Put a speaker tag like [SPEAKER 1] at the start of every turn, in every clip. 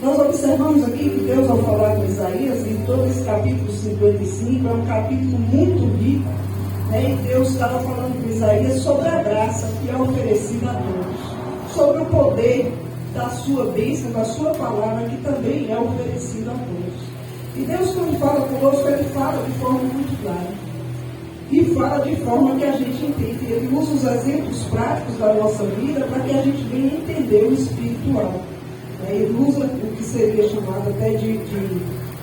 [SPEAKER 1] Nós observamos aqui que Deus, ao falar com Isaías, em todo esse capítulo 55, é um capítulo muito rico, né? E Deus estava falando com Isaías sobre a graça que é oferecida a todos, sobre o poder da sua bênção, da sua palavra, que também é oferecida a todos. E Deus, quando fala conosco, Ele fala de forma muito clara. E fala de forma que a gente entende. Ele usa os exemplos práticos da nossa vida para que a gente venha entender o espiritual. Ele usa o que seria chamado até de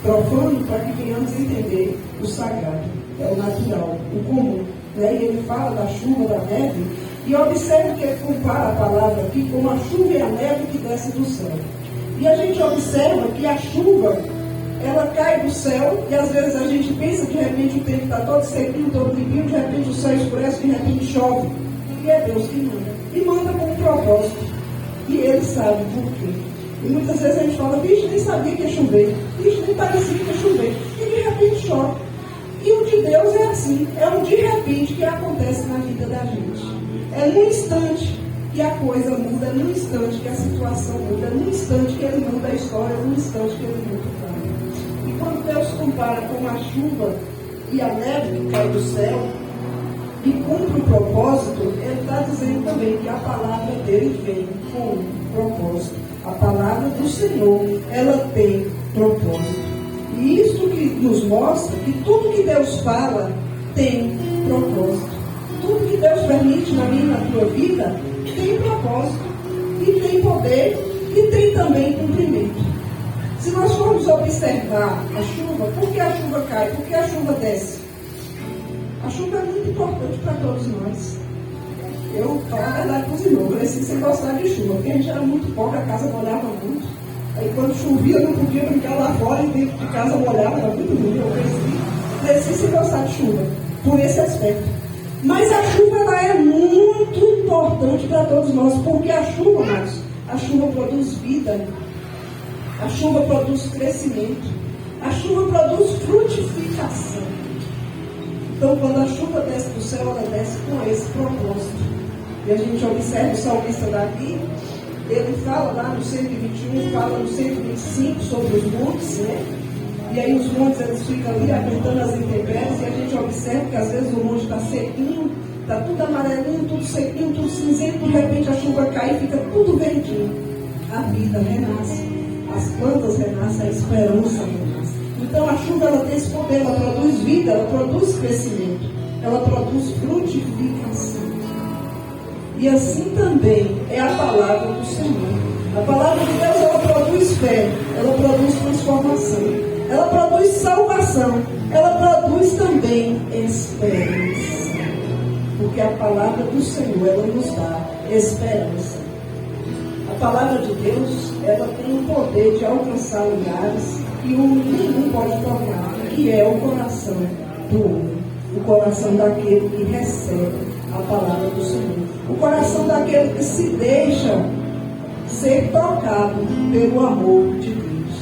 [SPEAKER 1] profano para que venhamos entender o sagrado, o natural, o comum. E ele fala da chuva, da neve, e observe que ele compara a palavra aqui com a chuva e a neve que desce do céu. E a gente observa que a chuva, ela cai do céu, e às vezes a gente pensa, de repente o tempo está todo sequinho, todo limpinho, de repente o céu escurece, de repente chove. E é Deus que manda. E manda com um propósito. E Ele sabe por quê. E muitas vezes a gente fala, bicho, nem sabia que ia chover. Bicho, nem parecia que ia chover. E de repente chove. E o de Deus é assim. É um de repente que acontece na vida da gente. É num instante que a coisa muda, é num instante que a situação muda, é num instante que Ele muda a história, é num instante que Ele muda o plano. E quando Deus compara com a chuva e a neve que cai do céu e cumpre o propósito, Ele está dizendo também que a palavra dele vem com um propósito. A palavra do Senhor, ela tem propósito. E isso que nos mostra que tudo que Deus fala tem propósito. Tudo que Deus permite na minha e na tua vida tem propósito. E tem poder e tem também cumprimento. Se nós formos observar a chuva, por que a chuva cai? Por que a chuva desce? A chuva é muito importante para todos nós. Eu, falo a verdade com os irmãos, eu cresci sem gostar de chuva, porque a gente era muito pobre, a casa molhava muito. Aí quando chovia, não podia brincar lá fora e dentro de casa molhava, era muito ruim. Eu cresci sem gostar de chuva, por esse aspecto. Mas a chuva, ela é muito importante para todos nós, porque a chuva, Marcos, a chuva produz vida, a chuva produz crescimento, a chuva produz frutificação. Então, quando a chuva desce do céu, ela desce com esse propósito. E a gente observa o salmista daqui, ele fala lá no 121, fala no 125 sobre os montes, né? E aí os montes, eles ficam ali aguentando as intempéries, e a gente observa que às vezes o monte está sequinho, está tudo amarelinho, tudo sequinho, tudo cinzento, de repente a chuva cai e fica tudo verdinho. A vida renasce, as plantas renascem, a esperança renasce. Então a chuva, ela tem esse poder, ela produz vida, ela produz crescimento, ela produz frutificação. E assim também é a palavra do Senhor. A palavra de Deus, ela produz fé, ela produz transformação, ela produz salvação, ela produz também esperança. Porque a palavra do Senhor, ela nos dá esperança. A palavra de Deus, ela tem o poder de alcançar lugares que nenhum pode tocar, que é o coração do homem, o coração daquele que recebe a palavra do Senhor, o coração daquele que se deixa ser tocado pelo amor de Deus.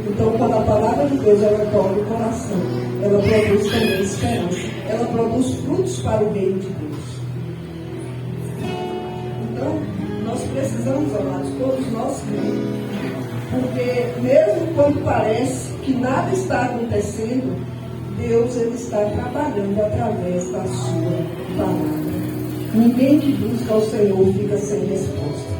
[SPEAKER 1] Então, quando a palavra de Deus, ela toca o coração, ela produz também esperança, ela produz frutos para o reino de Deus. Então, nós precisamos, amados, todos nós cremos, porque mesmo quando parece que nada está acontecendo, Deus, ele está trabalhando através da sua palavra. Ninguém que busca o Senhor fica sem resposta,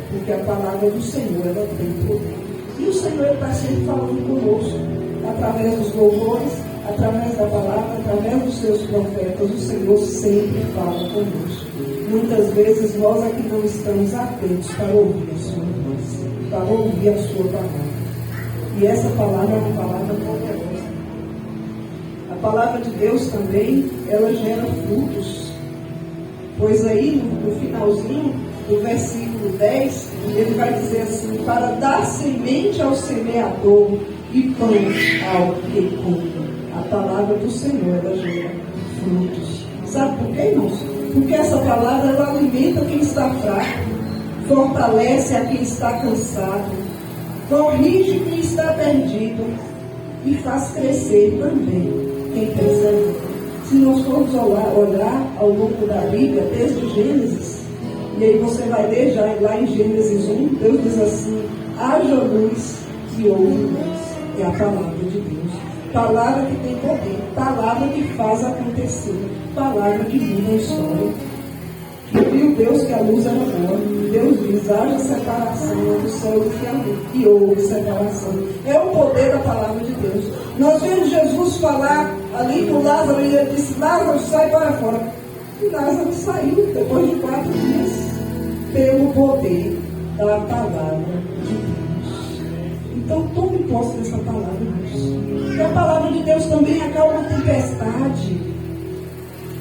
[SPEAKER 1] porque a palavra do Senhor, ela tem poder. E o Senhor está sempre falando conosco, através dos louvores, através da palavra, através dos seus profetas. O Senhor sempre fala conosco. Muitas vezes nós aqui não estamos atentos para ouvir a sua voz, para ouvir a sua palavra. E essa palavra é uma palavra poderosa. A palavra de Deus também, ela gera frutos. Pois aí, no finalzinho do versículo 10, ele vai dizer assim: para dar semente ao semeador e pão ao que come. A palavra do Senhor, ela gera frutos. Sabe por quê, irmãos? Porque essa palavra, ela alimenta quem está fraco, fortalece a quem está cansado, corrige quem está perdido e faz crescer também quem persevera. Se nós formos olhar ao longo da Bíblia, desde Gênesis, e aí você vai ler já lá em Gênesis 1, Deus diz assim: haja luz e houve luz. É a palavra de Deus. Palavra que tem poder, palavra que faz acontecer, palavra que muda a história. E viu Deus que a luz era boa. Deus diz, haja separação entre o céu e a luz. E houve separação. É o poder da palavra de Deus. Nós vemos Jesus falar ali com Lázaro e ele disse, Lázaro, sai para fora. E Lázaro saiu depois de 4 dias. Pelo poder da palavra de Deus. Então tome posse dessa palavra, irmãos. E a palavra de Deus também acalma a tempestade.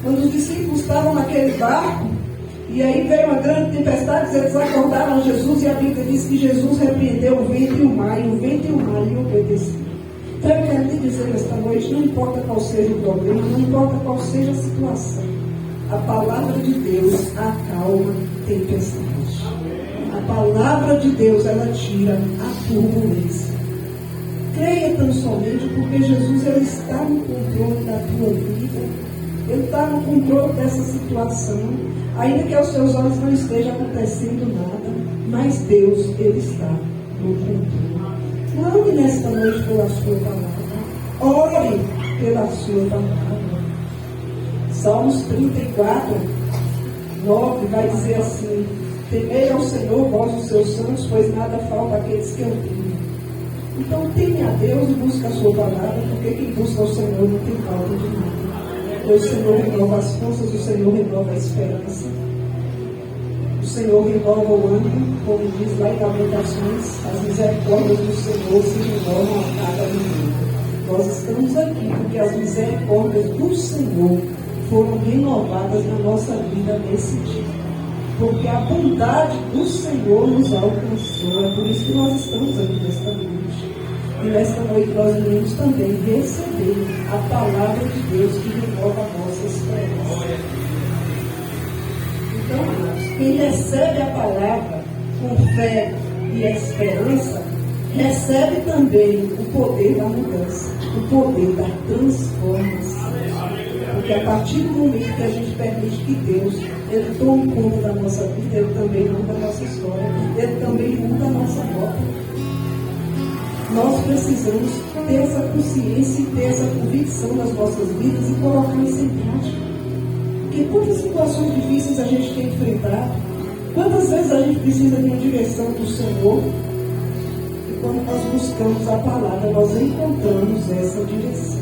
[SPEAKER 1] Quando os discípulos estavam naquele barco, e aí veio uma grande tempestade, eles acordaram Jesus, e a Bíblia diz que Jesus repreendeu o vento e o mar lhe obedeceram. Então eu quero lhe dizer esta noite, não importa qual seja o problema, não importa qual seja a situação, a palavra de Deus acalma a tempestade. A palavra de Deus, ela tira a turbulência. Creia tão somente porque Jesus, ele está no controle da tua vida. Ele está no controle dessa situação. Ainda que aos seus olhos não esteja acontecendo nada, mas Deus, ele está no controle. Clame nesta noite pela sua palavra. Ore pela sua palavra. Salmos 34, 9 vai dizer assim: temei ao Senhor, vós os seus santos, pois nada falta àqueles que o temem. Então teme a Deus e busca a sua palavra, porque quem busca o Senhor não tem falta de nada. Pois o Senhor renova as forças, o Senhor renova a esperança. O Senhor renova o ânimo, como diz lá em Lamentações, as misericórdias do Senhor se renovam a cada minuto. Nós estamos aqui porque as misericórdias do Senhor foram renovadas na nossa vida nesse dia. Porque a bondade do Senhor nos alcançou. É por isso que nós estamos aqui nesta noite. E nesta noite nós iremos também receber a palavra de Deus que renova a nossa esperança. Então, irmãos, quem recebe a palavra com fé e esperança, recebe também o poder da mudança, o poder da transformação. Porque a partir do momento que a gente permite que Deus, ele tome conta da nossa vida, ele também muda a nossa história, ele também muda a nossa rota. Nós precisamos ter essa consciência e ter essa convicção nas nossas vidas e colocar isso em prática. Porque quantas situações difíceis a gente tem enfrentado, quantas vezes a gente precisa de uma direção do Senhor, e quando nós buscamos a palavra, nós encontramos essa direção.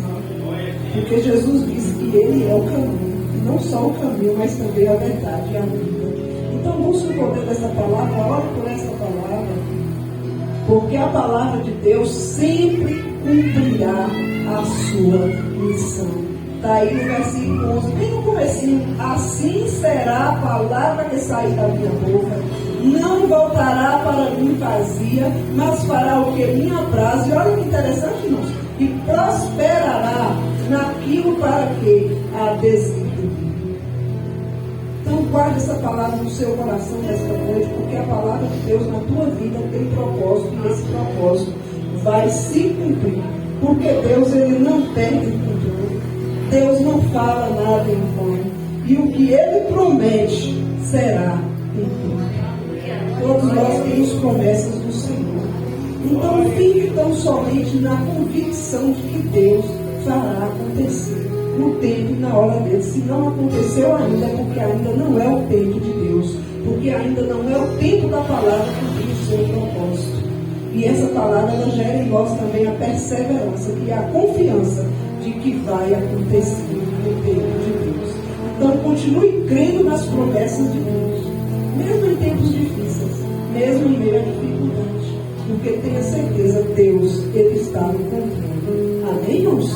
[SPEAKER 1] Porque Jesus disse que Ele é o caminho, e não só o caminho, mas também a verdade e a vida. Então busque o poder dessa palavra, ore por essa palavra, porque a palavra de Deus sempre cumprirá a sua missão. Está aí no versículo 11, bem no comecinho: assim será a palavra que sair da minha boca, não voltará para mim vazia, mas fará o que me apraz. E olha que interessante, irmãos, e prosperará naquilo para que a designa. Então guarde essa palavra no seu coração nesta noite, porque a palavra de Deus na tua vida tem propósito, e esse propósito vai se cumprir, porque Deus, ele não perde o controle. Deus não fala nada em vão, e o que ele promete será cumprido. Todos nós temos promessas do Senhor. Então fique tão somente na convicção de que Deus fará acontecer no tempo e na hora dele. Se não aconteceu ainda, é porque ainda não é o tempo de Deus, porque ainda não é o tempo da palavra cumprir o seu propósito. E essa palavra, ela gera em nós também a perseverança, que é a confiança de que vai acontecer no tempo de Deus. Então continue crendo nas promessas de Deus, mesmo em tempos difíceis, mesmo em meio à dificuldade, porque tenha certeza, Deus, ele está no controle. Amém, irmãos?